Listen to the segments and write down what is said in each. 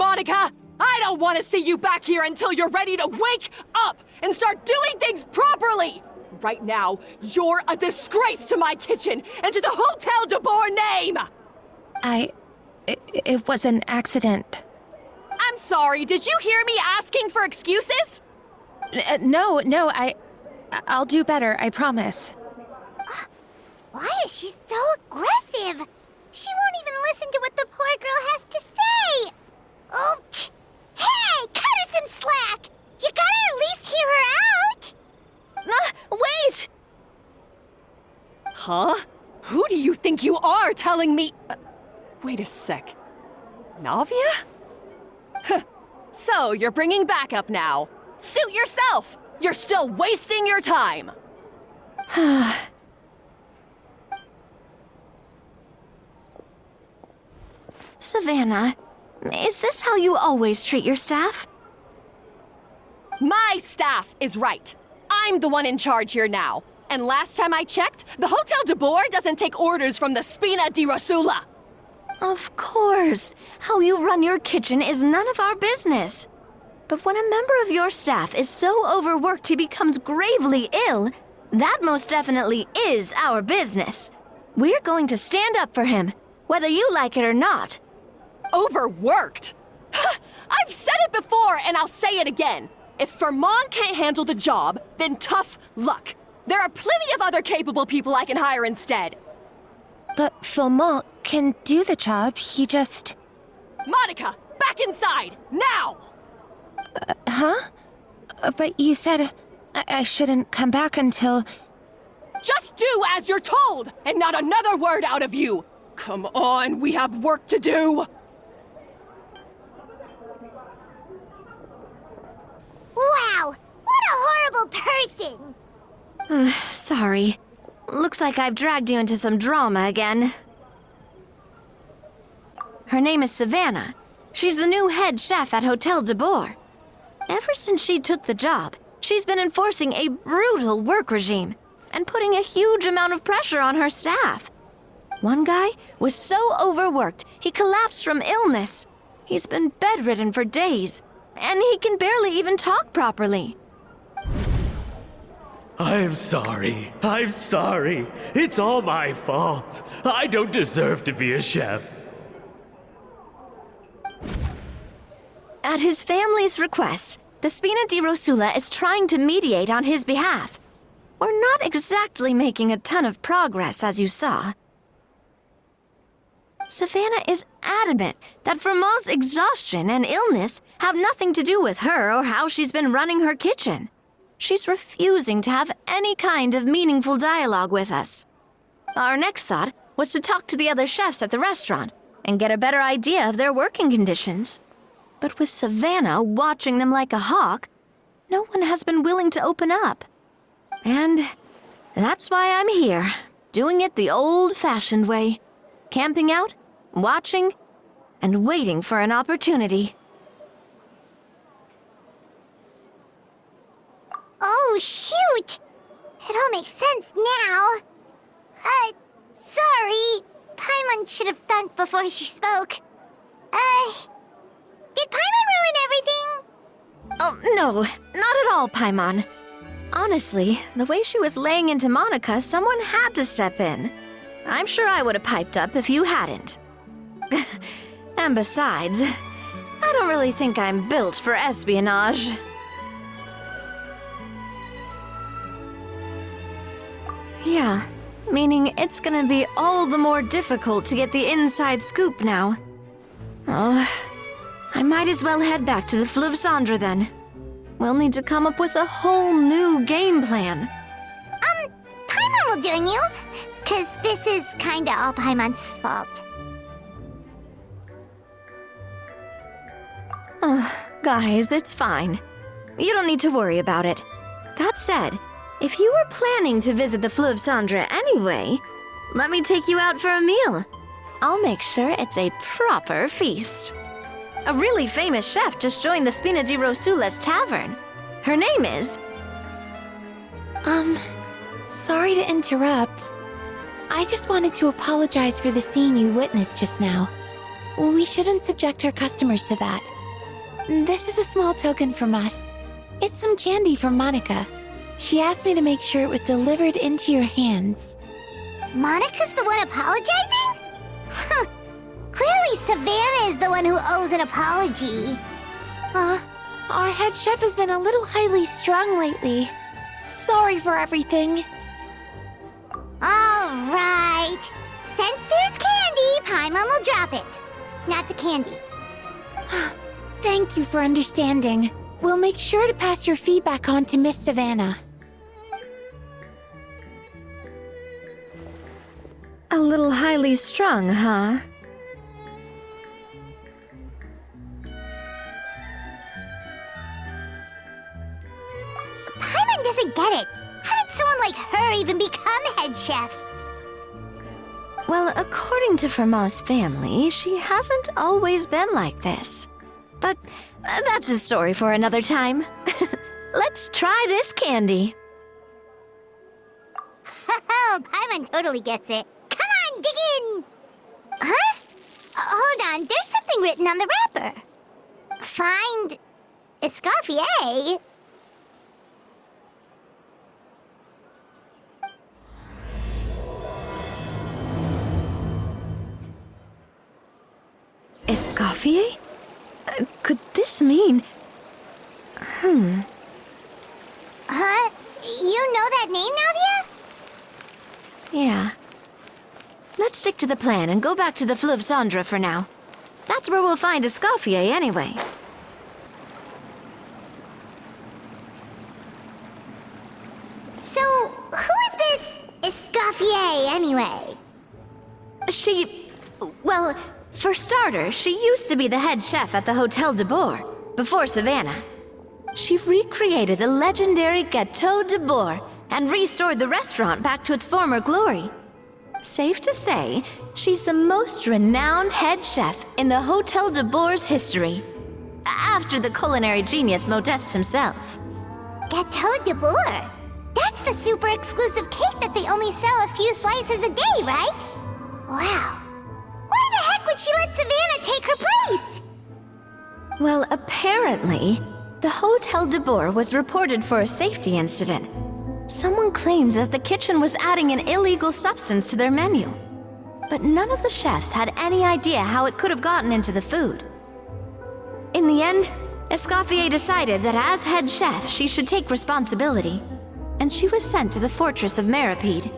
Monica! I don't want to see you back here until you're ready to wake up and start doing things properly! Right now, you're a disgrace to my kitchen and to the Hotel de Boer name! It was an accident. I'm sorry, did you hear me asking for excuses? No, I'll do better, I promise. Why is she so aggressive? She won't even listen to what the poor girl has to say. Oh, hey, cut her some slack. You gotta at least hear her out. Wait! Huh? Who do you think you are telling me? Wait a sec. Navia? So, you're bringing backup now. Suit yourself! You're still wasting your time! Savannah, is this how you always treat your staff? My staff is right. I'm the one in charge here now. And last time I checked, the Hotel de Boer doesn't take orders from the Spina di Rosula. Of course. How you run your kitchen is none of our business. But when a member of your staff is so overworked he becomes gravely ill, that most definitely is our business. We're going to stand up for him, whether you like it or not. Overworked? I've said it before and I'll say it again. If Fermon can't handle the job, then tough luck. There are plenty of other capable people I can hire instead. But Philmont can do the job, he just... Monica, back inside, now! Huh? But you said I shouldn't come back until... Just do as you're told, and not another word out of you! Come on, we have work to do! Wow, what a horrible person! Sorry. Looks like I've dragged you into some drama again. Her name is Savannah. She's the new head chef at Hotel de Boer. Ever since she took the job, she's been enforcing a brutal work regime and putting a huge amount of pressure on her staff. One guy was so overworked, he collapsed from illness. He's been bedridden for days, and he can barely even talk properly. I'm sorry. It's all my fault. I don't deserve to be a chef. At his family's request, the Spina di Rosula is trying to mediate on his behalf. We're not exactly making a ton of progress, as you saw. Savannah is adamant that Vermont's exhaustion and illness have nothing to do with her or how she's been running her kitchen. She's refusing to have any kind of meaningful dialogue with us. Our next thought was to talk to the other chefs at the restaurant and get a better idea of their working conditions. But with Savannah watching them like a hawk, no one has been willing to open up. And that's why I'm here, doing it the old-fashioned way. Camping out, watching, and waiting for an opportunity. Oh, shoot! It all makes sense now. Sorry. Paimon should have thunked before she spoke. Did Paimon ruin everything? Oh, no, not at all, Paimon. Honestly, the way she was laying into Monica, someone had to step in. I'm sure I would have piped up if you hadn't. And besides, I don't really think I'm built for espionage. Yeah, meaning it's gonna be all the more difficult to get the inside scoop now. Oh, I might as well head back to the Fleuve Cendre then. We'll need to come up with a whole new game plan. Paimon will join you, 'cause this is kinda all Paimon's fault. Oh, guys, it's fine. You don't need to worry about it. That said, if you were planning to visit the Fleuve Cendre anyway, let me take you out for a meal. I'll make sure it's a proper feast. A really famous chef just joined the Spina di Rosula's tavern. Her name is... Sorry to interrupt. I just wanted to apologize for the scene you witnessed just now. We shouldn't subject our customers to that. This is a small token from us. It's some candy from Monica. She asked me to make sure it was delivered into your hands. Monica's the one apologizing? Huh. Clearly Savannah is the one who owes an apology. Our head chef has been a little highly strung lately. Sorry for everything. All right. Since there's candy, Paimon will drop it. Not the candy. Thank you for understanding. We'll make sure to pass your feedback on to Miss Savannah. A little highly strung, huh? Paimon doesn't get it. How did someone like her even become head chef? Well, according to Fermat's family, she hasn't always been like this. But that's a story for another time. Let's try this candy. Oh, Paimon totally gets it. Come on, dig in! Huh? Hold on, there's something written on the wrapper. Find Escoffier. Escoffier? Could this mean... Huh? You know that name, Navia? Yeah. Let's stick to the plan and go back to the Fleuve Cendre for now. That's where we'll find Escoffier anyway. So, who is this Escoffier, anyway? Well, for starters, she used to be the head chef at the Hotel de Bourg, before Savannah. She recreated the legendary Gâteau de Bourg and restored the restaurant back to its former glory. Safe to say, she's the most renowned head chef in the Hotel de Bourg's history, after the culinary genius Modeste himself. Gâteau de Bourg? That's the super exclusive cake that they only sell a few slices a day, right? Wow. Why the heck would she let Savannah take her place? Well, apparently, the Hotel de Bourg was reported for a safety incident. Someone claims that the kitchen was adding an illegal substance to their menu. But none of the chefs had any idea how it could have gotten into the food. In the end, Escoffier decided that as head chef, she should take responsibility. And she was sent to the Fortress of Meripede.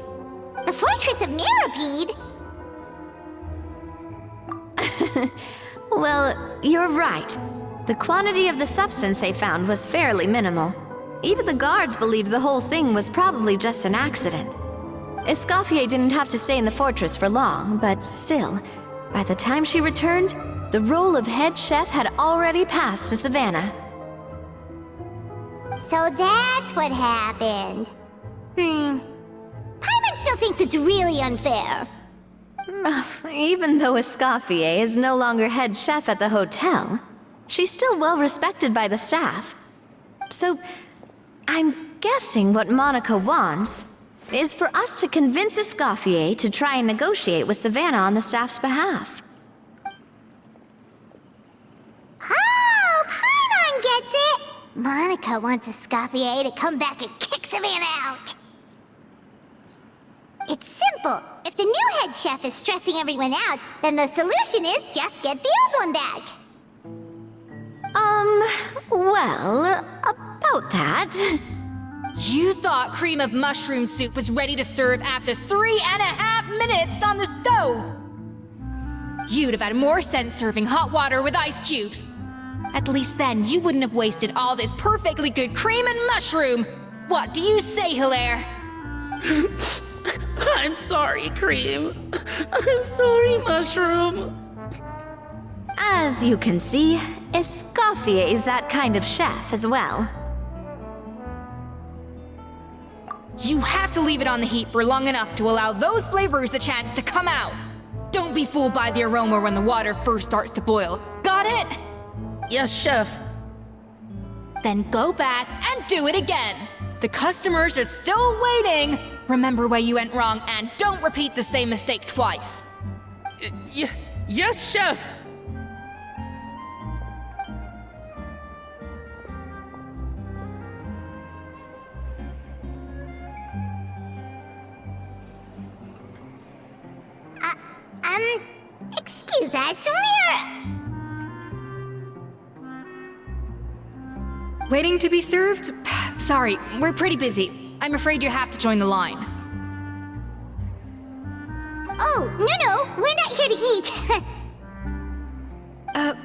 The Fortress of Meripede? Well, you're right. The quantity of the substance they found was fairly minimal. Even the guards believed the whole thing was probably just an accident. Escoffier didn't have to stay in the fortress for long, but still, by the time she returned, the role of head chef had already passed to Savannah. So that's what happened. Paimon still thinks it's really unfair. Even though Escoffier is no longer head chef at the hotel, she's still well respected by the staff. So, I'm guessing what Monica wants is for us to convince Escoffier to try and negotiate with Savannah on the staff's behalf. Oh, Paimon gets it! Monica wants Escoffier to come back and kick Savannah out. It's simple. If the new head chef is stressing everyone out, then the solution is just get the old one back. Well, about that... You thought cream of mushroom soup was ready to serve after 3.5 minutes on the stove! You'd have had more sense serving hot water with ice cubes. At least then you wouldn't have wasted all this perfectly good cream and mushroom! What do you say, Hilaire? I'm sorry, Cream. I'm sorry, Mushroom. As you can see, Escoffier is that kind of chef as well. You have to leave it on the heat for long enough to allow those flavors the chance to come out. Don't be fooled by the aroma when the water first starts to boil. Got it? Yes, Chef. Then go back and do it again. The customers are still waiting. Remember where you went wrong and don't repeat the same mistake twice. Yes, Chef. Excuse us, Waiting to be served? Sorry, we're pretty busy. I'm afraid you have to join the line. Oh, no, we're not here to eat.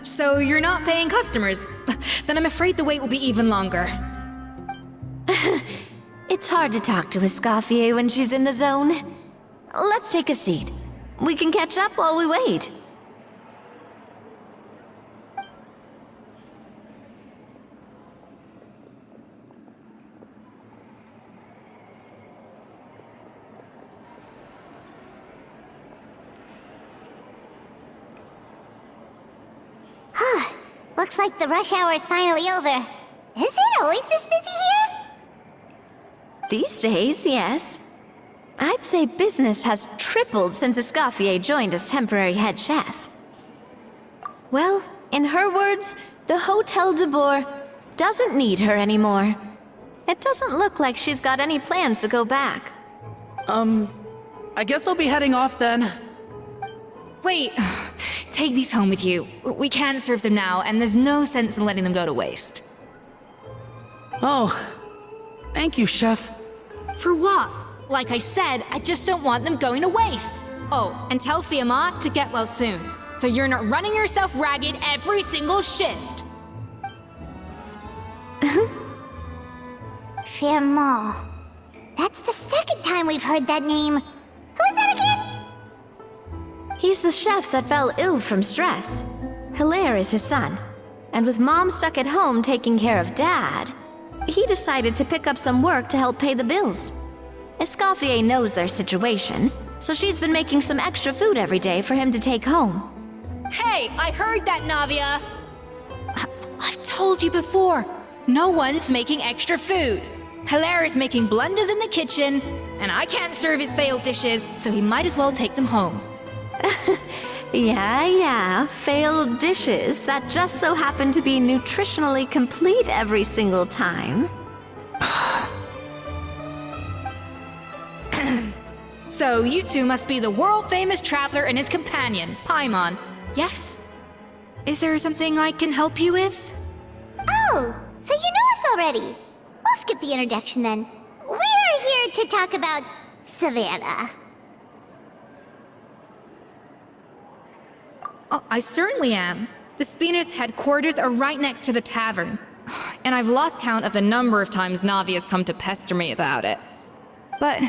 So you're not paying customers? Then I'm afraid the wait will be even longer. It's hard to talk to Escoffier when she's in the zone. Let's take a seat. We can catch up while we wait. Looks like the rush hour is finally over. Is it always this busy here? These days, yes. I'd say business has tripled since Escoffier joined as temporary head chef. Well, in her words, the Hotel de Boer doesn't need her anymore. It doesn't look like she's got any plans to go back. I guess I'll be heading off then. Wait, take these home with you. We can't serve them now, and there's no sense in letting them go to waste. Oh, thank you, Chef. For what? Like I said, I just don't want them going to waste. Oh, and tell Fiamma to get well soon, so you're not running yourself ragged every single shift. Fiamma. That's the second time we've heard that name. Who is that again? He's the chef that fell ill from stress. Hilaire is his son. And with Mom stuck at home taking care of Dad, he decided to pick up some work to help pay the bills. Escoffier knows their situation, so she's been making some extra food every day for him to take home. Hey, I heard that, Navia! I've told you before, no one's making extra food. Hilaire is making blunders in the kitchen, and I can't serve his failed dishes, so he might as well take them home. Yeah, failed dishes that just so happen to be nutritionally complete every single time. So you two must be the world-famous traveler and his companion, Paimon. Yes? Is there something I can help you with? Oh, so you know us already. We'll skip the introduction then. We're here to talk about Savannah. Oh, I certainly am. The Spina's headquarters are right next to the tavern. And I've lost count of the number of times Navia's come to pester me about it. But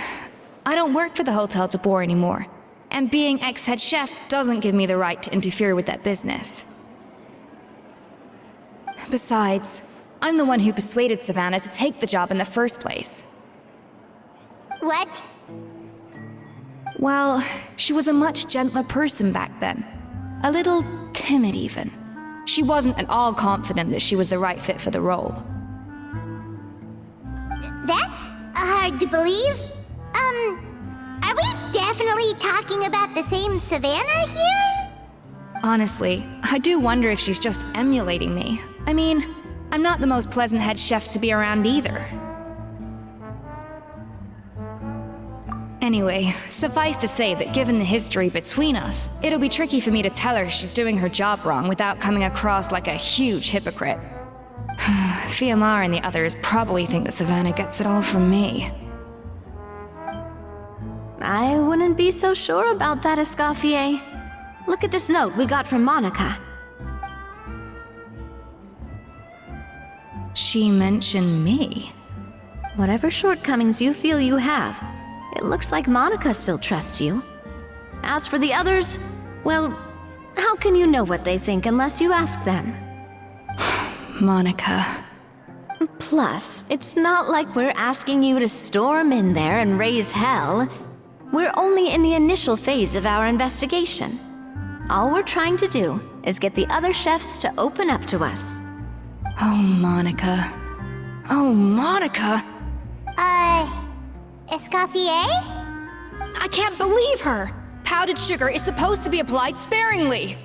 I don't work for the Hotel de Boer anymore. And being ex-head chef doesn't give me the right to interfere with that business. Besides, I'm the one who persuaded Savannah to take the job in the first place. What? Well, she was a much gentler person back then. A little timid, even. She wasn't at all confident that she was the right fit for the role. That's hard to believe. Are we definitely talking about the same Savannah here? Honestly, I do wonder if she's just emulating me. I mean, I'm not the most pleasant head chef to be around either. Anyway, suffice to say that given the history between us, it'll be tricky for me to tell her she's doing her job wrong without coming across like a huge hypocrite. Fiamma and the others probably think that Savannah gets it all from me. I wouldn't be so sure about that, Escoffier. Look at this note we got from Monica. She mentioned me. Whatever shortcomings you feel you have, it looks like Monica still trusts you. As for the others, well, how can you know what they think unless you ask them? Monica. Plus, it's not like we're asking you to storm in there and raise hell. We're only in the initial phase of our investigation. All we're trying to do is get the other chefs to open up to us. Oh, Monica. Oh, Monica! Escoffier? I can't believe her! Powdered sugar is supposed to be applied sparingly.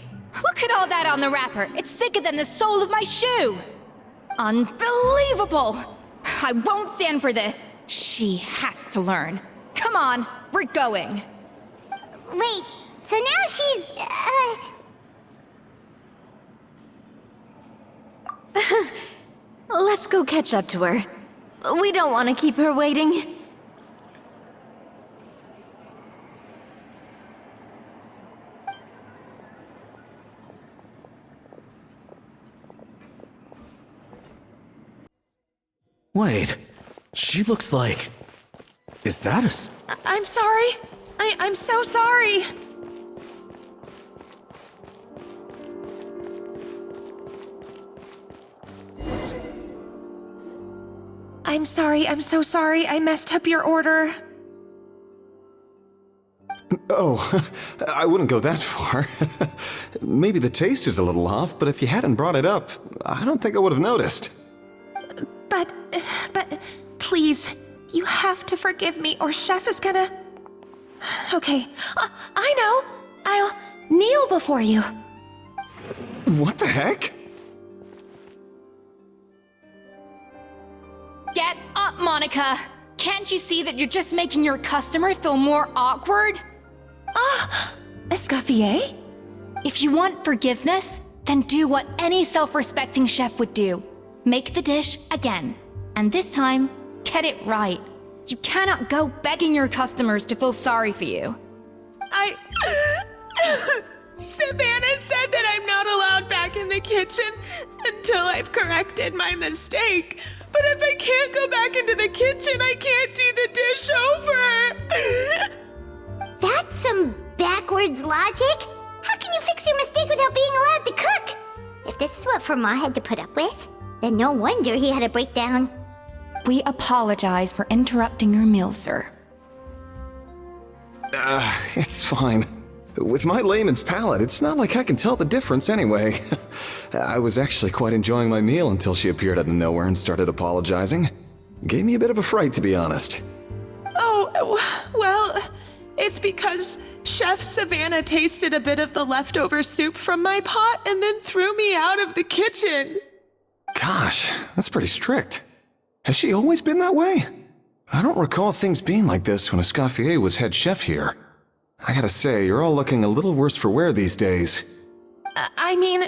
Look at all that on the wrapper. It's thicker than the sole of my shoe. Unbelievable! I won't stand for this. She has to learn. Come on, we're going. Wait, So now she's, Let's go catch up to her. We don't want to keep her waiting. Wait, she looks like... Is that a... I'm sorry. I'm so sorry. I'm sorry, I'm so sorry. I messed up your order. Oh, I wouldn't go that far. Maybe the taste is a little off, but if you hadn't brought it up, I don't think I would have noticed. But, please, you have to forgive me or Chef is gonna... Okay, I know. I'll kneel before you. What the heck? Get up, Monica! Can't you see that you're just making your customer feel more awkward? Escoffier? If you want forgiveness, then do what any self-respecting chef would do. Make the dish again. And this time, get it right. You cannot go begging your customers to feel sorry for you. Savannah said that I'm not allowed back in the kitchen until I've corrected my mistake. But if I can't go back into the kitchen, I can't do the dish over. that's some backwards logic. How can you fix your mistake without being allowed to cook? If this is what Fermat had to put up with, then no wonder he had a breakdown. We apologize for interrupting your meal, sir. It's fine. With my layman's palate, it's not like I can tell the difference anyway. I was actually quite enjoying my meal until she appeared out of nowhere and started apologizing. Gave me a bit of a fright, to be honest. Oh, well, it's because Chef Savannah tasted a bit of the leftover soup from my pot and then threw me out of the kitchen. Gosh, that's pretty strict. Has she always been that way? I don't recall things being like this when Escoffier was head chef here. I gotta say, you're all looking a little worse for wear these days. I mean,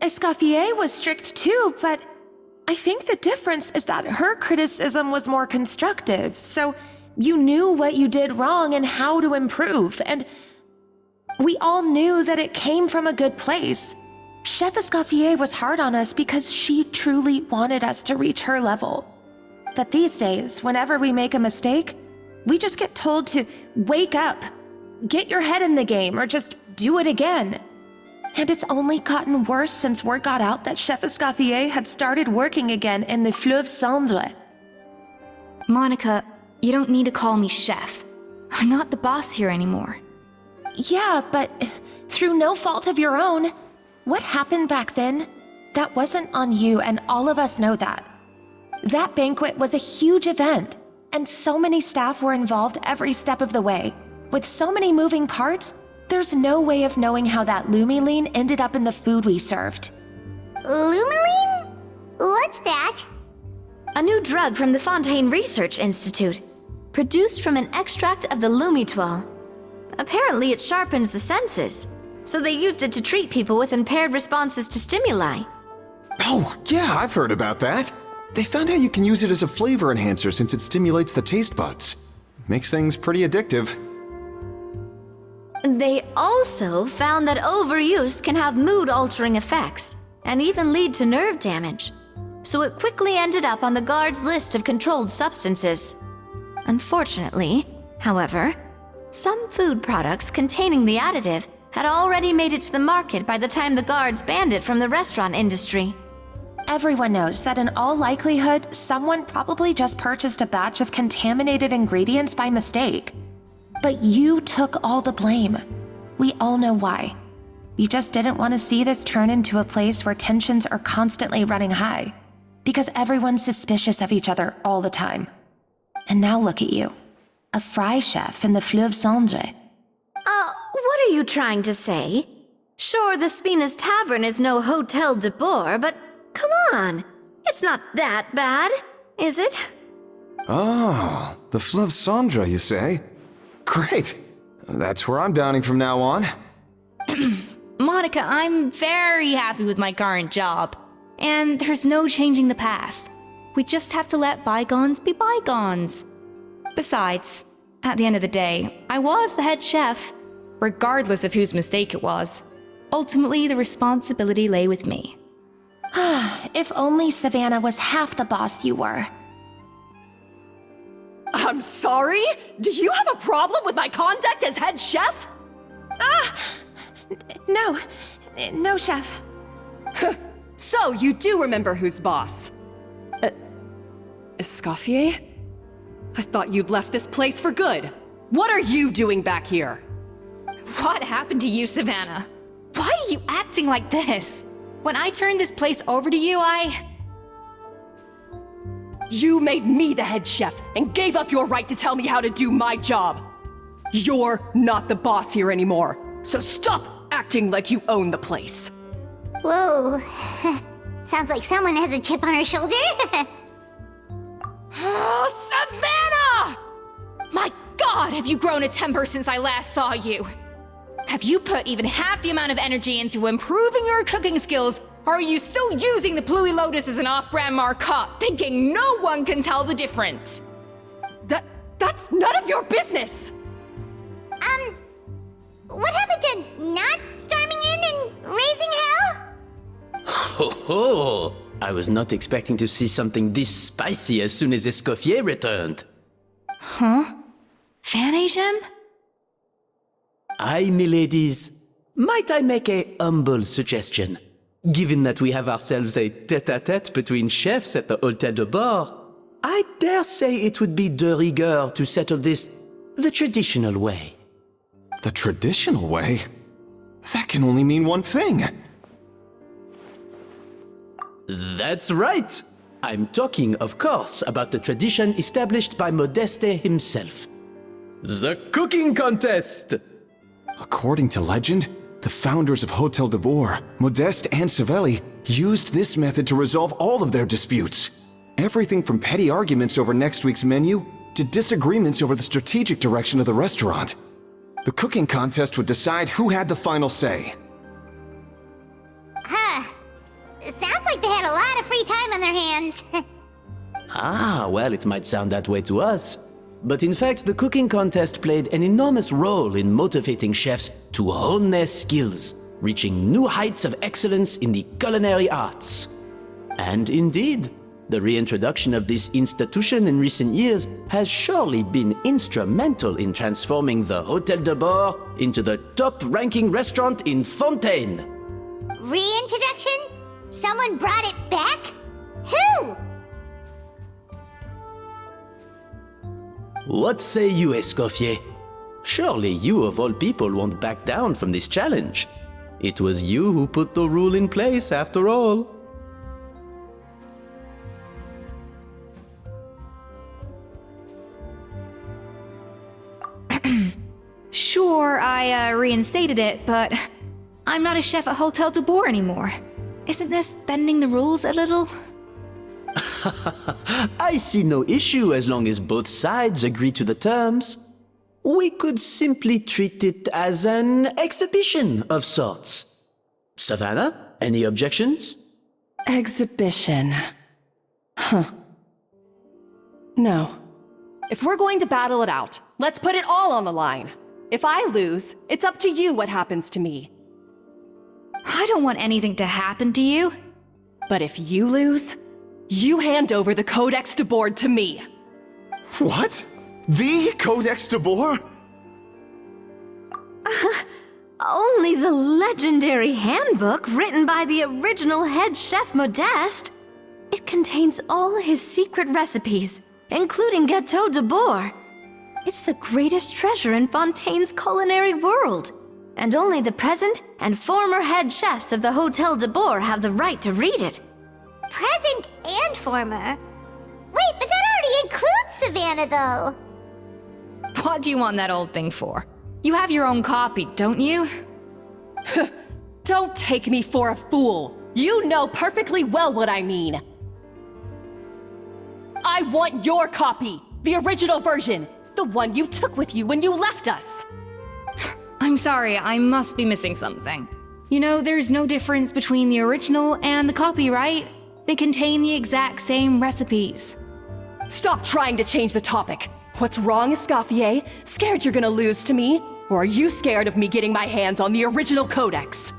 Escoffier was strict too, but I think the difference is that her criticism was more constructive, so you knew what you did wrong and how to improve, and we all knew that it came from a good place. Chef Escoffier was hard on us because she truly wanted us to reach her level. But these days, whenever we make a mistake, we just get told to wake up, get your head in the game, or just do it again. And it's only gotten worse since word got out that Chef Escoffier had started working again in the Fleuve Cendre. Monica, you don't need to call me chef. I'm not the boss here anymore. Yeah, but through no fault of your own, what happened back then, that wasn't on you, and all of us know that. That banquet was a huge event, and so many staff were involved every step of the way. With so many moving parts, there's no way of knowing how that lumiline ended up in the food we served. Lumiline? What's that? A new drug from the Fontaine Research Institute, produced from an extract of the lumitoile. Apparently it sharpens the senses, so they used it to treat people with impaired responses to stimuli. Oh, yeah, I've heard about that. They found out you can use it as a flavor enhancer since it stimulates the taste buds. Makes things pretty addictive. They also found that overuse can have mood-altering effects, and even lead to nerve damage. So it quickly ended up on the guards' list of controlled substances. Unfortunately, however, some food products containing the additive had already made it to the market by the time the guards banned it from the restaurant industry. Everyone knows that in all likelihood, someone probably just purchased a batch of contaminated ingredients by mistake. But you took all the blame. We all know why. You just didn't want to see this turn into a place where tensions are constantly running high, because everyone's suspicious of each other all the time. And now look at you, a fry chef in the Fleuve Cendre. What are you trying to say? Sure, the Spina's Tavern is no Hotel de Boer, but come on, it's not that bad, is it? Oh, the Fleuve Cendre, you say? Great. That's where I'm dining from now on. Monica, I'm very happy with my current job. And there's no changing the past. We just have to let bygones be bygones. Besides, at the end of the day, I was the head chef, regardless of whose mistake it was. Ultimately, the responsibility lay with me. If only Savannah was half the boss you were. I'm sorry? Do you have a problem with my conduct as head chef? No, chef. So, you do remember who's boss? Escoffier? I thought you'd left this place for good. What are you doing back here? What happened to you, Savannah? Why are you acting like this? When I turned this place over to you, You made me the head chef and gave up your right to tell me how to do my job. You're not the boss here anymore, so stop acting like you own the place. Whoa. Sounds like someone has a chip on her shoulder. Oh, Savannah! My God, have you grown a temper since I last saw you? Have you put even half the amount of energy into improving your cooking skills, or are you still using the Pluie Lotus as an off-brand marcotte, thinking no one can tell the difference? That's none of your business! What happened to not storming in and raising hell? Ho ho! I was not expecting to see something this spicy as soon as Escoffier returned. Huh? Fanasium? Aye, miladies. Might I make a humble suggestion? Given that we have ourselves a tête-à-tête between chefs at the Hôtel de Bord, I dare say it would be de rigueur to settle this the traditional way. The traditional way? That can only mean one thing. That's right! I'm talking, of course, about the tradition established by Modeste himself. The cooking contest! According to legend, the founders of Hôtel de Bord, Modeste and Savelli, used this method to resolve all of their disputes. Everything from petty arguments over next week's menu to disagreements over the strategic direction of the restaurant. The cooking contest would decide who had the final say. It sounds like they had a lot of free time on their hands. Ah, well, it might sound that way to us. But in fact, the cooking contest played an enormous role in motivating chefs to hone their skills, reaching new heights of excellence in the culinary arts. And indeed, the reintroduction of this institution in recent years has surely been instrumental in transforming the Hôtel de Bord into the top-ranking restaurant in Fontaine. Reintroduction? Someone brought it back? Who? What say you, Escoffier? Surely you of all people won't back down from this challenge. It was you who put the rule in place, after all. Sure, I reinstated it, but I'm not a chef at Hôtel de Bord anymore. Isn't this bending the rules a little? I see no issue as long as both sides agree to the terms. We could simply treat it as an exhibition of sorts. Savannah, any objections? Exhibition. Huh. No. If we're going to battle it out, let's put it all on the line. If I lose, it's up to you what happens to me. I don't want anything to happen to you. But if you lose, you hand over the Codex de Bord to me. What? The Codex de Bord? Only the legendary handbook written by the original head chef Modeste. It contains all his secret recipes, including Gâteau de Bord. It's the greatest treasure in Fontaine's culinary world, and only the present and former head chefs of the Hôtel de Bord have the right to read it. Present and former? Wait, but that already includes Savannah, though. What do you want that old thing for? You have your own copy, don't you? Don't take me for a fool. You know perfectly well what I mean. I want your copy, the original version, the one you took with you when you left us. I'm sorry, I must be missing something. You know, there's no difference between the original and the copy, right? They contain the exact same recipes. Stop trying to change the topic. What's wrong, Escoffier? Scared you're gonna lose to me? Or are you scared of me getting my hands on the original codex?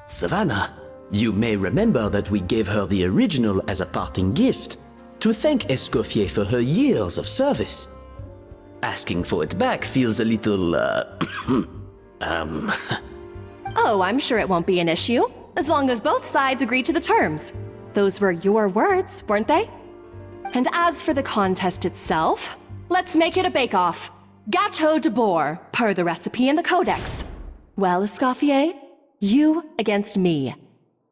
Savannah, you may remember that we gave her the original as a parting gift to thank Escoffier for her years of service. Asking for it back feels a little, Oh, I'm sure it won't be an issue, as long as both sides agree to the terms. Those were your words, weren't they? And as for the contest itself, let's make it a bake-off. Gâteau de boar, per the recipe in the codex. Well, Escoffier, you against me.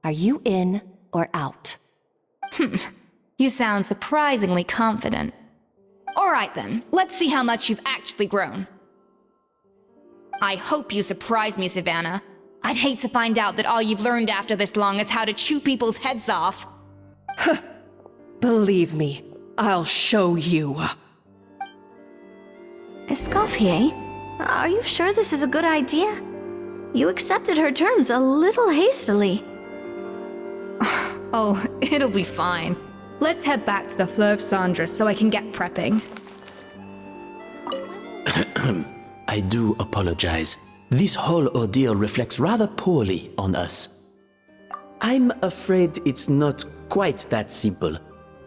Are you in or out? You sound surprisingly confident. All right then, let's see how much you've actually grown. I hope you surprise me, Savannah. I'd hate to find out that all you've learned after this long is how to chew people's heads off. Believe me, I'll show you. Escoffier, are you sure this is a good idea? You accepted her terms a little hastily. Oh, it'll be fine. Let's head back to the Fleuve Cendres so I can get prepping. I do apologize. This whole ordeal reflects rather poorly on us. I'm afraid it's not quite that simple.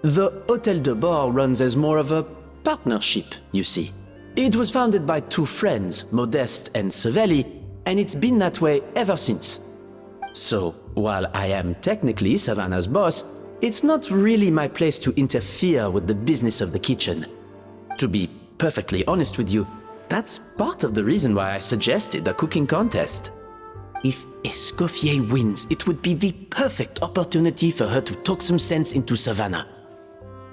The Hôtel de Bord runs as more of a partnership, you see. It was founded by two friends, Modeste and Savelli, and it's been that way ever since. So, while I am technically Savannah's boss, it's not really my place to interfere with the business of the kitchen. To be perfectly honest with you, that's part of the reason why I suggested a cooking contest. If Escoffier wins, it would be the perfect opportunity for her to talk some sense into Savannah.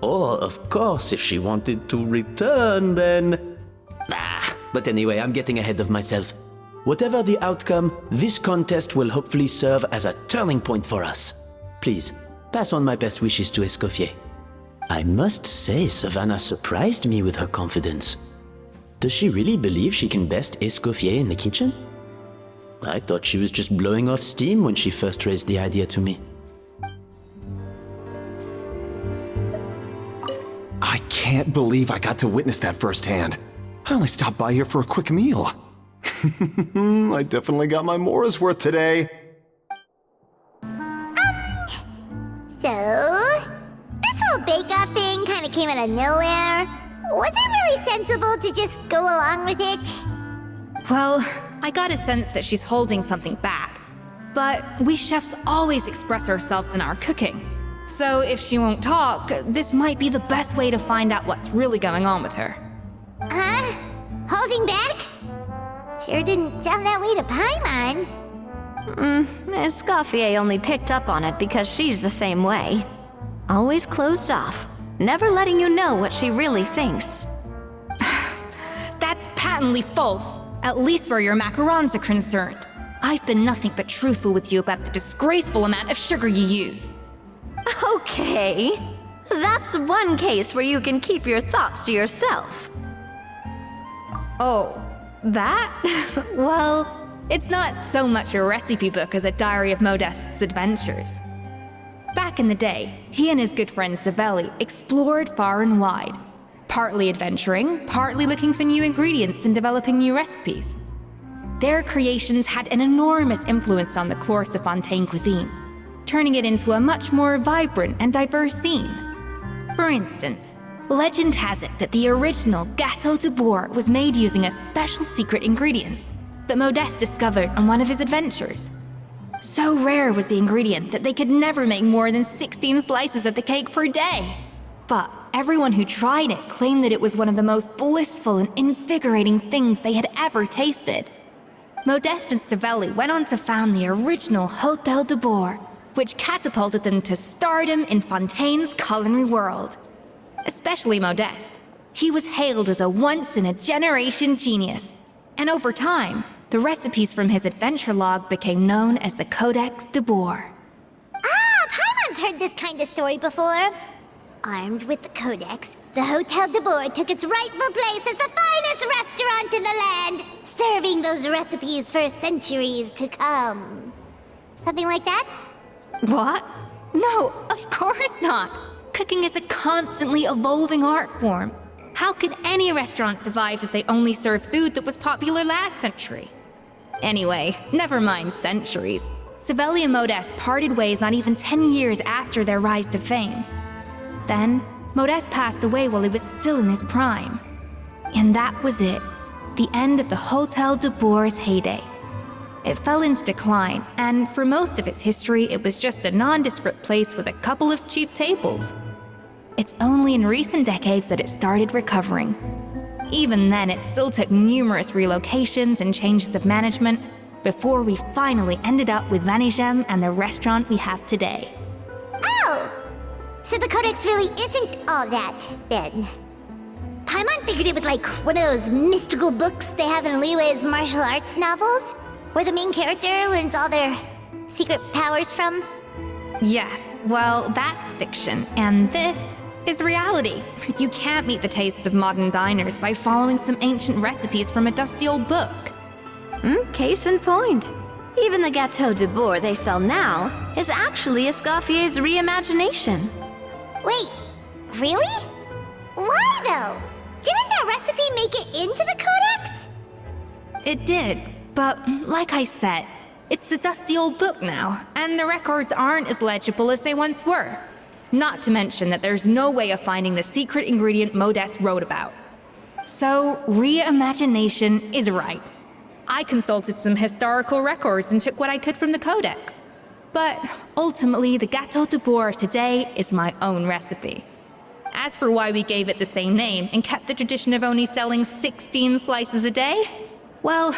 Or, of course, if she wanted to return, then... But anyway, I'm getting ahead of myself. Whatever the outcome, this contest will hopefully serve as a turning point for us. Please, pass on my best wishes to Escoffier. I must say, Savannah surprised me with her confidence. Does she really believe she can best Escoffier in the kitchen? I thought she was just blowing off steam when she first raised the idea to me. I can't believe I got to witness that firsthand. I only stopped by here for a quick meal. I definitely got my Mora's worth today. So, this whole bake-off thing kind of came out of nowhere. Was it really sensible to just go along with it? Well, I got a sense that she's holding something back. But we chefs always express ourselves in our cooking. So if she won't talk, this might be the best way to find out what's really going on with her. Huh? Holding back? Sure didn't sound that way to Paimon. Escoffier only picked up on it because she's the same way. Always closed off, never letting you know what she really thinks. That's patently false, at least where your macarons are concerned. I've been nothing but truthful with you about the disgraceful amount of sugar you use. Okay, that's one case where you can keep your thoughts to yourself. Oh, that? Well, it's not so much a recipe book as a diary of Modeste's adventures. Back in the day, he and his good friend Savelli explored far and wide, partly adventuring, partly looking for new ingredients and developing new recipes. Their creations had an enormous influence on the course of Fontaine cuisine, turning it into a much more vibrant and diverse scene. For instance, legend has it that the original Gâteau de Boar was made using a special secret ingredient that Modeste discovered on one of his adventures. So rare was the ingredient that they could never make more than 16 slices of the cake per day. But everyone who tried it claimed that it was one of the most blissful and invigorating things they had ever tasted. Modeste and Savelli went on to found the original Hôtel de Boar, which catapulted them to stardom in Fontaine's culinary world. Especially Modeste. He was hailed as a once-in-a-generation genius, and over time, the recipes from his adventure log became known as the Codex de Boar. Paimon's heard this kind of story before. Armed with the Codex, the Hôtel de Boar took its rightful place as the finest restaurant in the land, serving those recipes for centuries to come. Something like that? What? No, of course not. Cooking is a constantly evolving art form. How could any restaurant survive if they only served food that was popular last century? Anyway, never mind centuries. Sibeli and Modeste parted ways not even 10 years after their rise to fame. Then, Modeste passed away while he was still in his prime. And that was it. The end of the Hotel de Boer's heyday. It fell into decline, and for most of its history, it was just a nondescript place with a couple of cheap tables. It's only in recent decades that it started recovering. Even then, it still took numerous relocations and changes of management before we finally ended up with Vanigem and the restaurant we have today. Oh! So the Codex really isn't all that, then. Paimon figured it was like one of those mystical books they have in Liyue's martial arts novels, where the main character learns all their secret powers from. Yes, well, that's fiction, and this is reality. You can't meet the tastes of modern diners by following some ancient recipes from a dusty old book. Case in point. Even the Gâteau de Boer they sell now is actually Escoffier's reimagination. Wait, really? Why though? Didn't that recipe make it into the Codex? It did, but like I said, it's the dusty old book now, and the records aren't as legible as they once were. Not to mention that there's no way of finding the secret ingredient Modeste wrote about. So, reimagination is right. I consulted some historical records and took what I could from the Codex. But ultimately, the Gâteau de Boer of today is my own recipe. As for why we gave it the same name and kept the tradition of only selling 16 slices a day, well,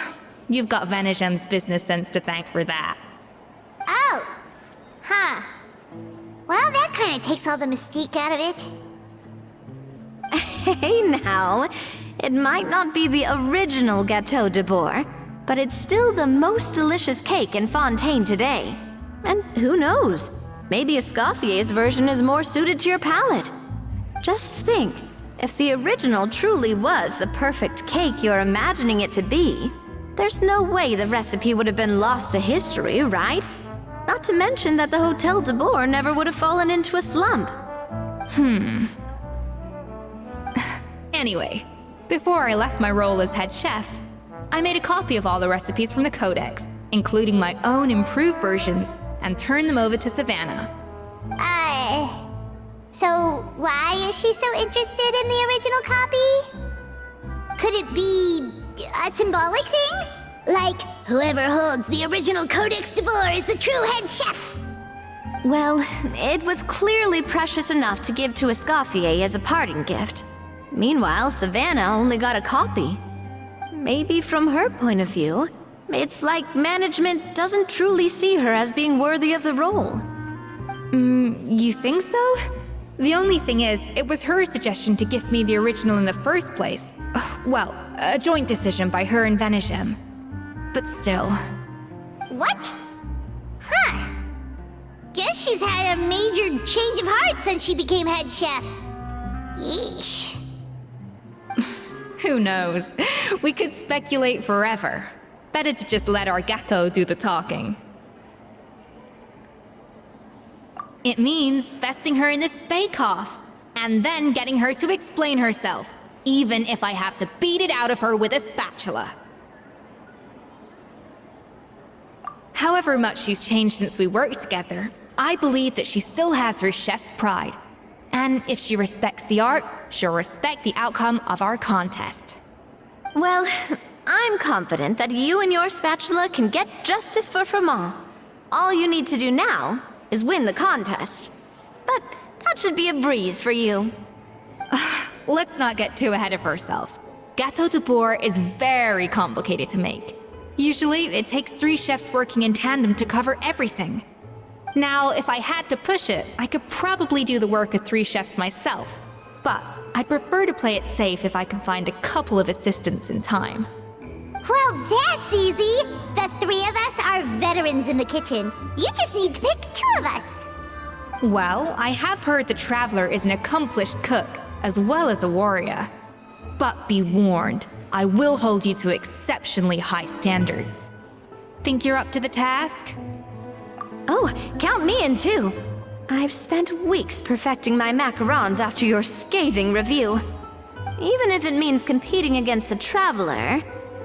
you've got Vanigem's business sense to thank for that. Oh! Huh. Well, that kind of takes all the mystique out of it. Hey now, it might not be the original Gâteau de Boer, but it's still the most delicious cake in Fontaine today. And who knows, maybe Escoffier's version is more suited to your palate. Just think, if the original truly was the perfect cake you're imagining it to be, there's no way the recipe would have been lost to history, right? Not to mention that the Hotel de Boer never would have fallen into a slump. Anyway, before I left my role as head chef, I made a copy of all the recipes from the Codex, including my own improved versions, and turned them over to Savannah. So why is she so interested in the original copy? Could it be a symbolic thing? Like, whoever holds the original Codex de Boer is the true head chef? Well, it was clearly precious enough to give to Escoffier as a parting gift. Meanwhile, Savannah only got a copy. Maybe from her point of view, it's like management doesn't truly see her as being worthy of the role. You think so? The only thing is, it was her suggestion to gift me the original in the first place. Well, a joint decision by her and Vanigem. But still. What? Huh. Guess she's had a major change of heart since she became head chef. Yeesh. Who knows? We could speculate forever. Better to just let our gâteau do the talking. It means besting her in this bake-off, and then getting her to explain herself, even if I have to beat it out of her with a spatula. However much she's changed since we worked together, I believe that she still has her chef's pride. And if she respects the art, she'll respect the outcome of our contest. Well, I'm confident that you and your spatula can get justice for Froment. All you need to do now is win the contest. But that should be a breeze for you. Let's not get too ahead of ourselves. Gâteau de Boer is very complicated to make. Usually, it takes 3 chefs working in tandem to cover everything. Now, if I had to push it, I could probably do the work of 3 chefs myself. But I'd prefer to play it safe if I can find a couple of assistants in time. Well, that's easy. The 3 of us are veterans in the kitchen. You just need to pick 2 of us. Well, I have heard the Traveler is an accomplished cook, as well as a warrior. But be warned, I will hold you to exceptionally high standards. Think you're up to the task? Oh, count me in too. I've spent weeks perfecting my macarons after your scathing review. Even if it means competing against the Traveler,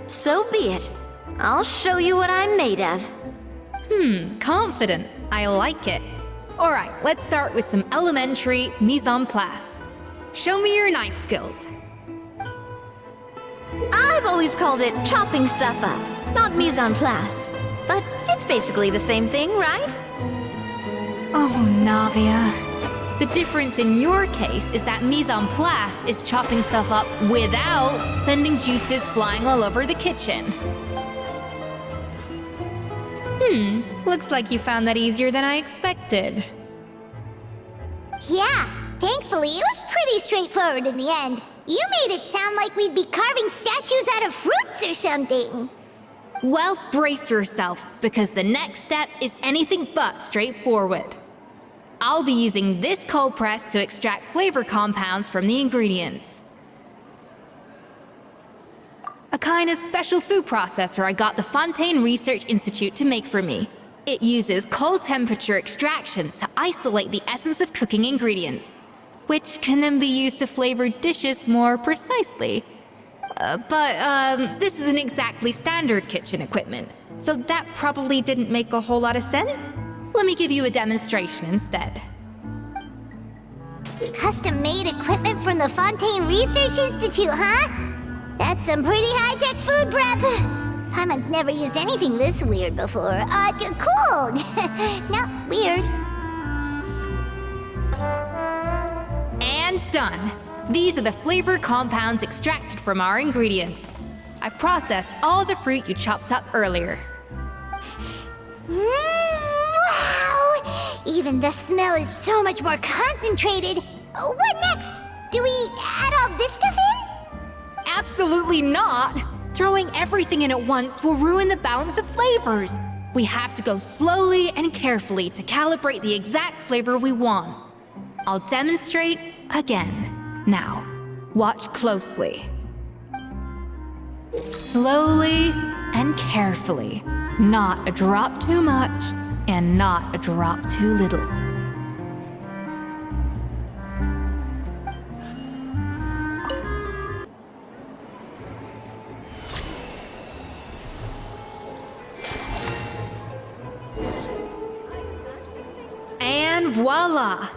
so be it. I'll show you what I'm made of. Confident. I like it. Alright, let's start with some elementary mise en place. Show me your knife skills. I've always called it chopping stuff up, not mise en place. But it's basically the same thing, right? Oh, Navia. The difference in your case is that mise en place is chopping stuff up without sending juices flying all over the kitchen. Looks like you found that easier than I expected. Yeah, thankfully it was pretty straightforward in the end. You made it sound like we'd be carving statues out of fruits or something. Well, brace yourself, because the next step is anything but straightforward. I'll be using this cold press to extract flavor compounds from the ingredients. A kind of special food processor I got the Fontaine Research Institute to make for me. It uses cold temperature extraction to isolate the essence of cooking ingredients, which can then be used to flavor dishes more precisely. But this isn't exactly standard kitchen equipment, so that probably didn't make a whole lot of sense. Let me give you a demonstration instead. Custom-made equipment from the Fontaine Research Institute, huh? That's some pretty high-tech food prep. Paimon's never used anything this weird before. Cool. No, weird. And done. These are the flavor compounds extracted from our ingredients. I've processed all the fruit you chopped up earlier. Wow! Even the smell is so much more concentrated. What next? Do we add all this stuff in? Absolutely not! Throwing everything in at once will ruin the balance of flavors. We have to go slowly and carefully to calibrate the exact flavor we want. I'll demonstrate again. Now, watch closely. Slowly and carefully. Not a drop too much, and not a drop too little. And voila!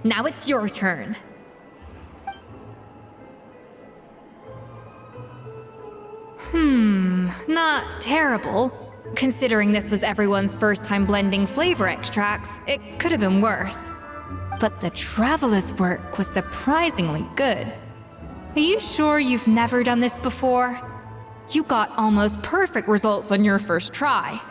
Now it's your turn. Not terrible. Considering this was everyone's first time blending flavor extracts, it could have been worse. But the Traveler's work was surprisingly good. Are you sure you've never done this before? You got almost perfect results on your first try.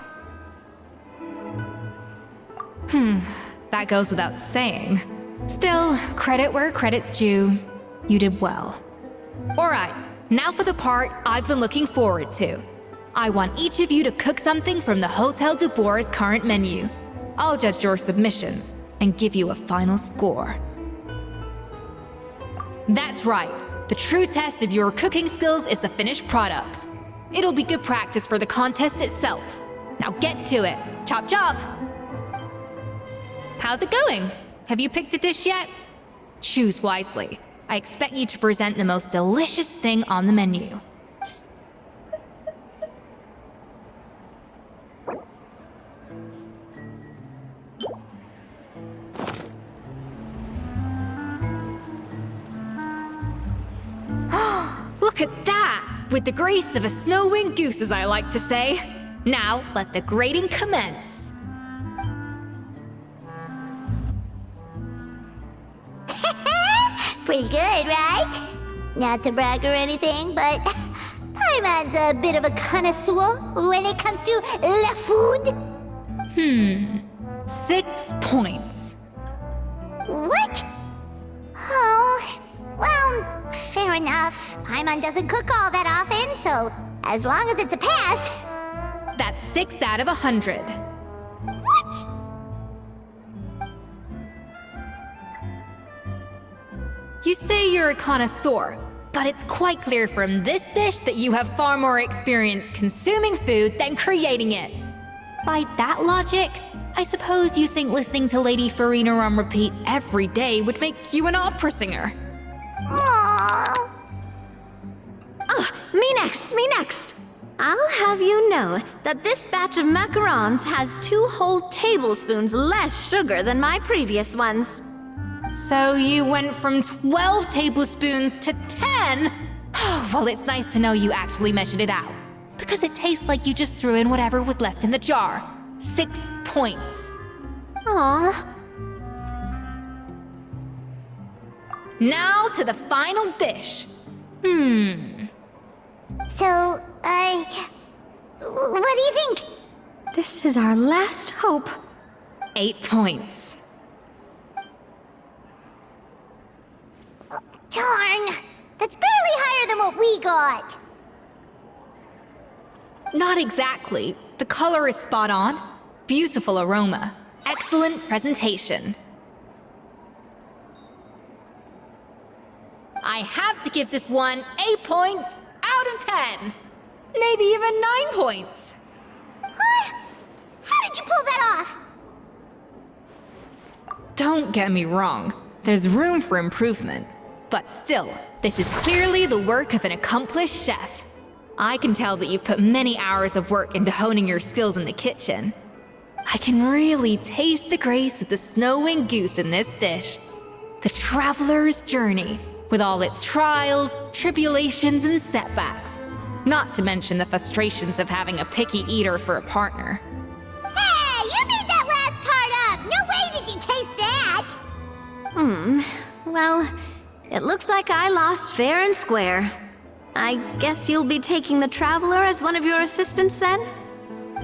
That goes without saying. Still, credit where credit's due. You did well. Alright, now for the part I've been looking forward to. I want each of you to cook something from the Hotel du Bois' current menu. I'll judge your submissions and give you a final score. That's right. The true test of your cooking skills is the finished product. It'll be good practice for the contest itself. Now get to it. Chop chop! How's it going? Have you picked a dish yet? Choose wisely. I expect you to present the most delicious thing on the menu. Look at that! With the grace of a snow-winged goose, as I like to say. Now, let the grating commence. Pretty good, right? Not to brag or anything, but Paimon's a bit of a connoisseur when it comes to la food. 6 points. What? Oh, well, fair enough. Paimon doesn't cook all that often, so as long as it's a pass. That's 6 out of 100. What? You say you're a connoisseur, But it's quite clear from this dish that you have far more experience consuming food than creating it. By that logic, I suppose you think listening to Lady Farina on repeat every day would make you an opera singer. Aww. Me next. I'll have you know that this batch of macarons has 2 whole tablespoons less sugar than my previous ones. So you went from 12 tablespoons to 10? Well, it's nice to know you actually measured it out. Because it tastes like you just threw in whatever was left in the jar. 6 points. Aww. Now to the final dish. So, what do you think? This is our last hope. 8 points. Darn! That's barely higher than what we got. Not exactly. The color is spot on. Beautiful aroma. Excellent presentation. I have to give this one 8 points out of 10. Maybe even 9 points. Huh? How did you pull that off? Don't get me wrong. There's room for improvement. But still, this is clearly the work of an accomplished chef. I can tell that you've put many hours of work into honing your skills in the kitchen. I can really taste the grace of the snow-winged goose in this dish. The traveler's journey, with all its trials, tribulations, and setbacks. Not to mention the frustrations of having a picky eater for a partner. Hey, you made that last part up! No way did you taste that! Well, it looks like I lost fair and square. I guess you'll be taking the Traveler as one of your assistants then?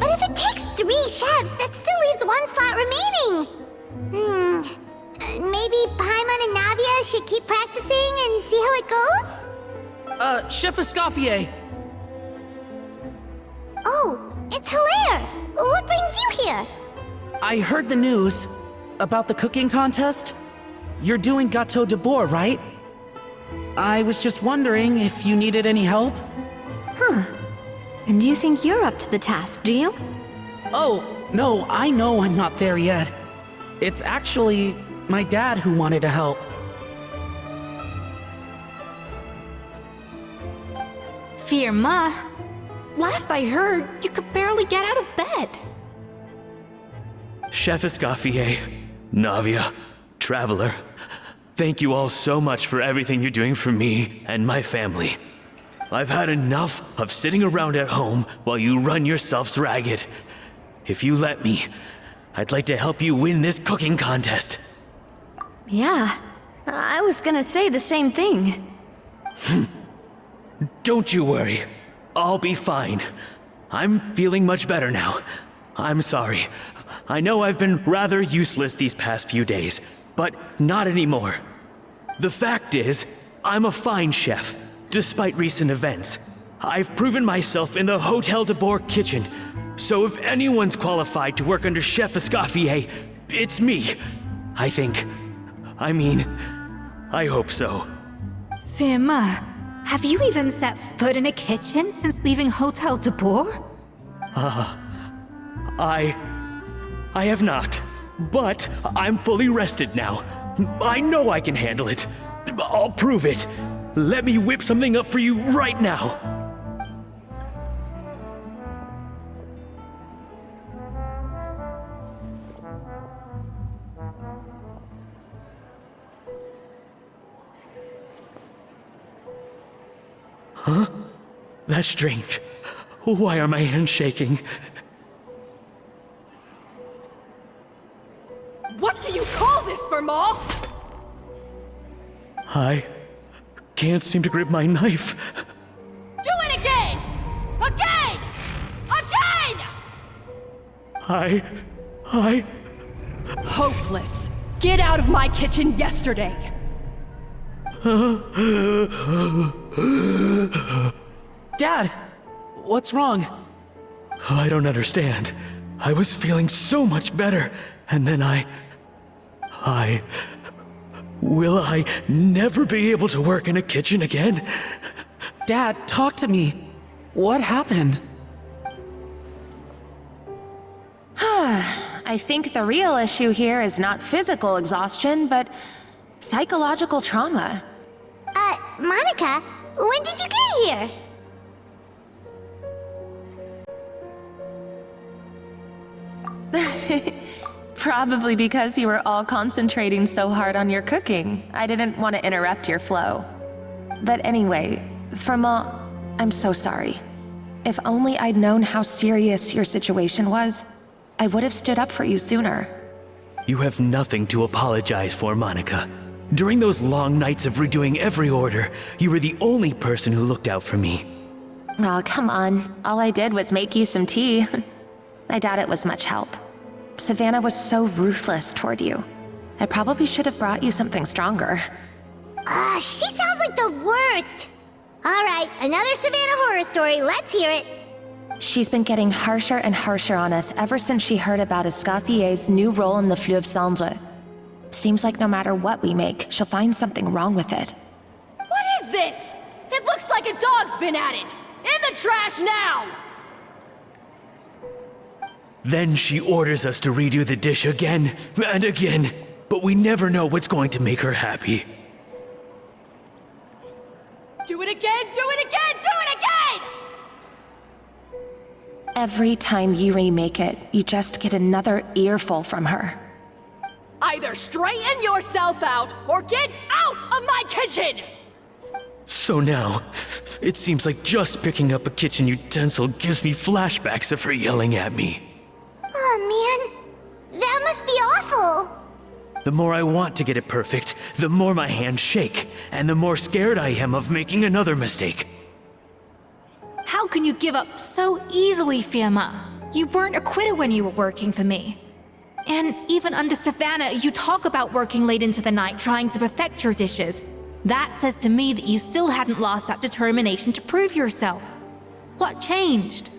But if it takes 3 chefs, that still leaves 1 slot remaining. Maybe Paimon and Navia should keep practicing and see how it goes? Chef Escoffier! Oh, it's Hilaire! What brings you here? I heard the news about the cooking contest. You're doing Gâteau de Bourg, right? I was just wondering if you needed any help. And you think you're up to the task, do you? Oh, no, I know I'm not there yet. It's actually my dad who wanted to help. Firma, last I heard, you could barely get out of bed. Chef Escoffier, Navia, Traveler, thank you all so much for everything you're doing for me and my family. I've had enough of sitting around at home while you run yourselves ragged. If you let me, I'd like to help you win this cooking contest. Yeah, I was gonna say the same thing. Don't you worry. I'll be fine. I'm feeling much better now. I'm sorry. I know I've been rather useless these past few days, but not anymore. The fact is, I'm a fine chef, despite recent events. I've proven myself in the Hotel de Bourg kitchen, so if anyone's qualified to work under Chef Escoffier, it's me. I think. I hope so. Firma, have you even set foot in a kitchen since leaving Hotel de Bourg? I have not, but I'm fully rested now. I know I can handle it. I'll prove it. Let me whip something up for you right now. Huh? That's strange. Why are my hands shaking? What do you call this, Firma? I can't seem to grip my knife. Do it again! Again! Again! I... Hopeless. Get out of my kitchen yesterday. Dad, what's wrong? I don't understand. I was feeling so much better, and then Will I never be able to work in a kitchen again? Dad, talk to me. What happened? I think the real issue here is not physical exhaustion, but psychological trauma. Monica, when did you get here? Probably because you were all concentrating so hard on your cooking. I didn't want to interrupt your flow. But anyway, Firma, I'm so sorry. If only I'd known how serious your situation was, I would have stood up for you sooner. You have nothing to apologize for, Monica. During those long nights of redoing every order, you were the only person who looked out for me. Oh, come on. All I did was make you some tea. I doubt it was much help. Savannah was so ruthless toward you. I probably should have brought you something stronger. She sounds like the worst. All right, another Savannah horror story. Let's hear it. She's been getting harsher and harsher on us ever since she heard about Escoffier's new role in the Fleuve Cendre. Seems like no matter what we make, she'll find something wrong with it. What is this? It looks like a dog's been at it! In the trash now! Then she orders us to redo the dish again and again, but we never know what's going to make her happy. Do it again, do it again, do it again! Every time you remake it, you just get another earful from her. Either straighten yourself out or get out of my kitchen! So now, it seems like just picking up a kitchen utensil gives me flashbacks of her yelling at me. Oh man, that must be awful. The more I want to get it perfect, the more my hands shake, and the more scared I am of making another mistake. How can you give up so easily, Firma? You weren't a quitter when you were working for me. And even under Savannah, you talk about working late into the night trying to perfect your dishes. That says to me that you still hadn't lost that determination to prove yourself. What changed?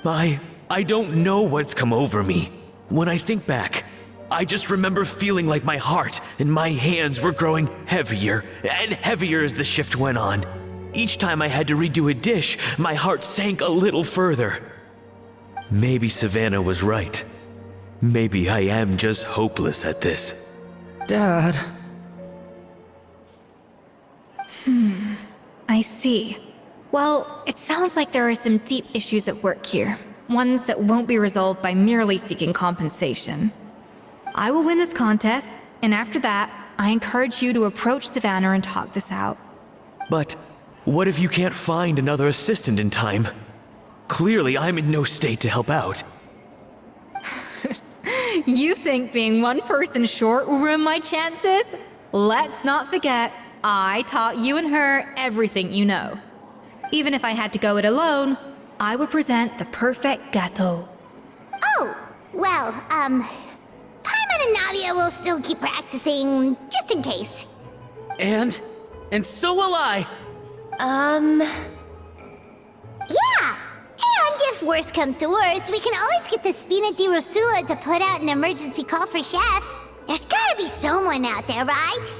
I don't know what's come over me. When I think back, I just remember feeling like my heart and my hands were growing heavier and heavier as the shift went on. Each time I had to redo a dish, my heart sank a little further. Maybe Savannah was right. Maybe I am just hopeless at this. Dad. I see. Well, it sounds like there are some deep issues at work here. Ones that won't be resolved by merely seeking compensation. I will win this contest, and after that, I encourage you to approach Savannah and talk this out. But what if you can't find another assistant in time? Clearly, I'm in no state to help out. You think being one person short will ruin my chances? Let's not forget, I taught you and her everything you know. Even if I had to go it alone, I would present the perfect gâteau. Oh, well, Paimon and Nadia will still keep practicing, just in case. And so will I. Yeah! And if worse comes to worse, we can always get the Spina di Rosula to put out an emergency call for chefs. There's gotta be someone out there, right?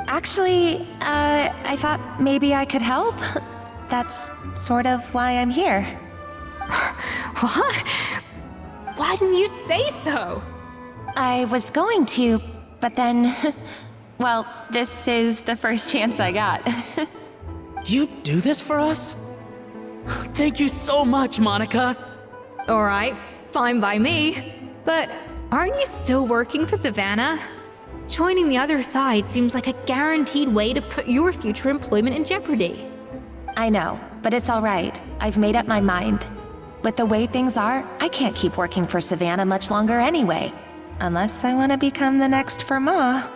Actually, I thought maybe I could help. That's sort of why I'm here. What? Why didn't you say so? I was going to, but then... well, this is the first chance I got. You do this for us? Thank you so much, Monica. All right, fine by me. But aren't you still working for Savannah? Joining the other side seems like a guaranteed way to put your future employment in jeopardy. I know, but it's all right. I've made up my mind. With the way things are, I can't keep working for Savannah much longer anyway. Unless I want to become the next Firma.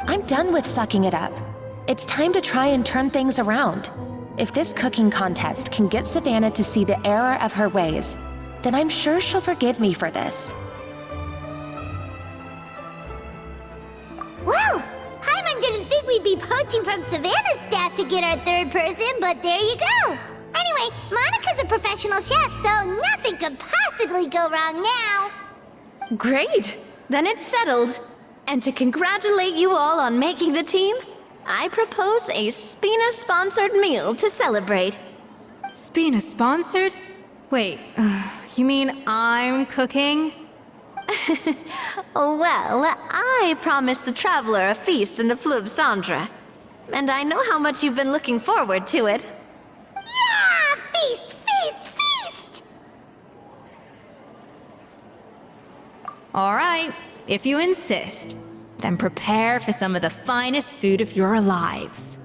I'm done with sucking it up. It's time to try and turn things around. If this cooking contest can get Savannah to see the error of her ways, then I'm sure she'll forgive me for this. Well, Paimon didn't think we'd be poaching from Savannah's staff to get our third person, but there you go. Anyway, Monica's a professional chef, so nothing could possibly go wrong now. Great! Then it's settled. And to congratulate you all on making the team, I propose a Spina-sponsored meal to celebrate. Spina sponsored? Wait, you mean I'm cooking? Well, I promised the traveler a feast in the Fleuve Cendre. And I know how much you've been looking forward to it. Yeah! Feast, feast, feast! All right, if you insist, then prepare for some of the finest food of your lives.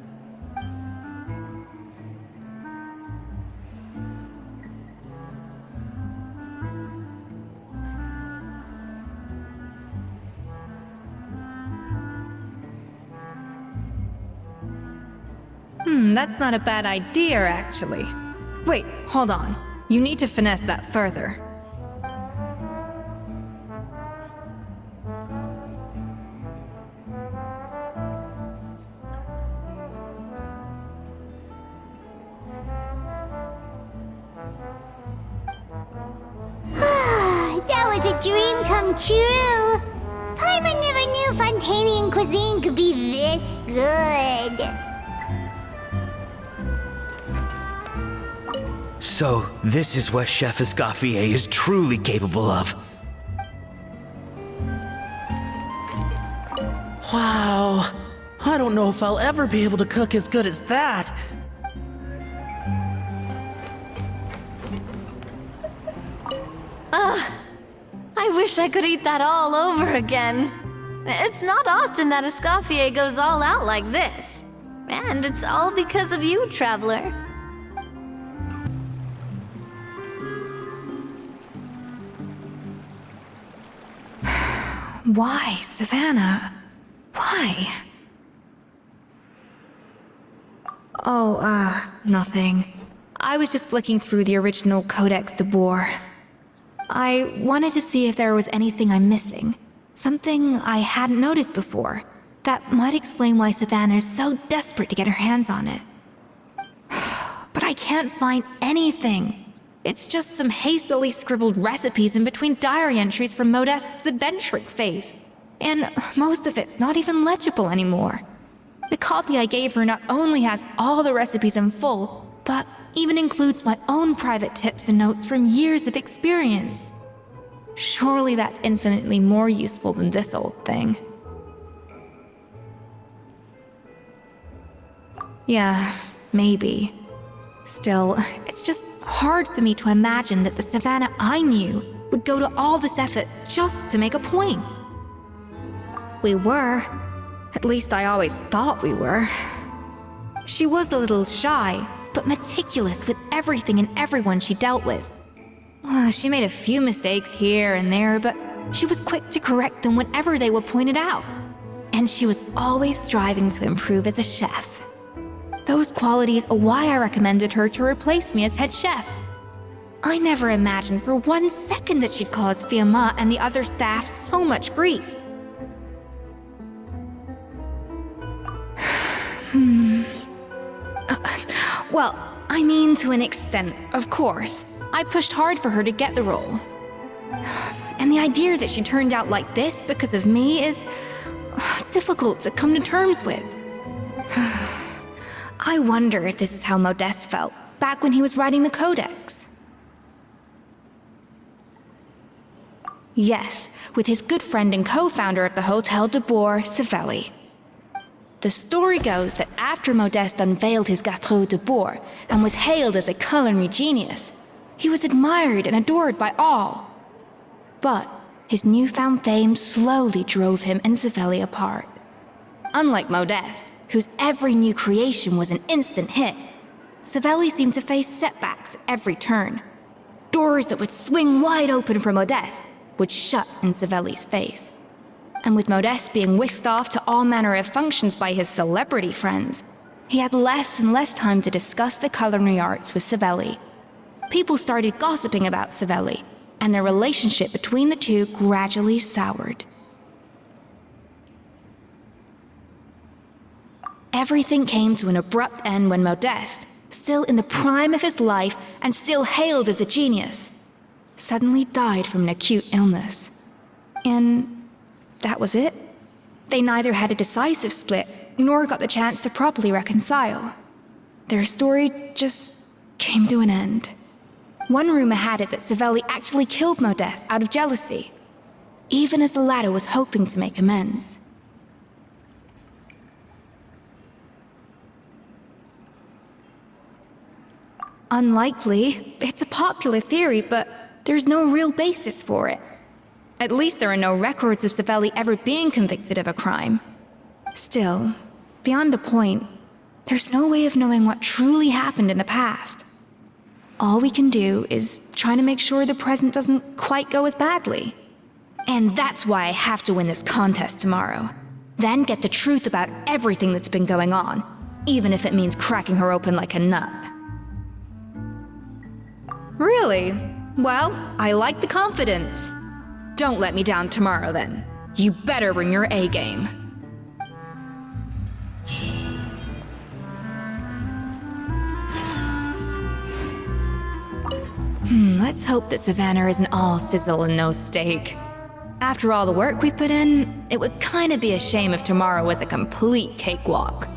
That's not a bad idea, actually. Wait, hold on. You need to finesse that further. That was a dream come true. Paimon never knew Fontanian cuisine could be this good. So, this is what Chef Escoffier is truly capable of. Wow. I don't know if I'll ever be able to cook as good as that. I wish I could eat that all over again. It's not often that Escoffier goes all out like this. And it's all because of you, traveler. Why, Savannah? Why? Oh, nothing. I was just flicking through the original Codex de Boer. I wanted to see if there was anything I'm missing. Something I hadn't noticed before. That might explain why Savannah's so desperate to get her hands on it. But I can't find anything. It's just some hastily scribbled recipes in between diary entries from Modeste's adventuring phase. And most of it's not even legible anymore. The copy I gave her not only has all the recipes in full, but even includes my own private tips and notes from years of experience. Surely that's infinitely more useful than this old thing. Yeah, maybe. Still, it's just hard for me to imagine that the Savannah I knew would go to all this effort just to make a point. We were. At least I always thought we were. She was a little shy, but meticulous with everything and everyone she dealt with. She made a few mistakes here and there, but she was quick to correct them whenever they were pointed out. And she was always striving to improve as a chef. Those qualities are why I recommended her to replace me as head chef. I never imagined for 1 second that she'd cause Firma and the other staff so much grief. Well, I mean to an extent, of course. I pushed hard for her to get the role. And the idea that she turned out like this because of me is difficult to come to terms with. I wonder if this is how Modeste felt back when he was writing the Codex. Yes, with his good friend and co-founder of the Hotel de Boer, Savelli. The story goes that after Modeste unveiled his Gâteau de Boer and was hailed as a culinary genius, he was admired and adored by all. But his newfound fame slowly drove him and Savelli apart. Unlike Modeste, whose every new creation was an instant hit, Savelli seemed to face setbacks at every turn. Doors that would swing wide open for Modeste would shut in Savelli's face. And with Modeste being whisked off to all manner of functions by his celebrity friends, he had less and less time to discuss the culinary arts with Savelli. People started gossiping about Savelli, and their relationship between the two gradually soured. Everything came to an abrupt end when Modeste, still in the prime of his life and still hailed as a genius, suddenly died from an acute illness. And that was it. They neither had a decisive split, nor got the chance to properly reconcile. Their story just came to an end. One rumor had it that Savelli actually killed Modeste out of jealousy, even as the latter was hoping to make amends. Unlikely. It's a popular theory, but there's no real basis for it. At least there are no records of Savelli ever being convicted of a crime. Still, beyond a point, there's no way of knowing what truly happened in the past. All we can do is try to make sure the present doesn't quite go as badly. And that's why I have to win this contest tomorrow. Then get the truth about everything that's been going on, even if it means cracking her open like a nut. Really? Well, I like the confidence. Don't let me down tomorrow, then. You better bring your A game. Let's hope that Savannah isn't all sizzle and no steak. After all the work we put in, it would kinda be a shame if tomorrow was a complete cakewalk.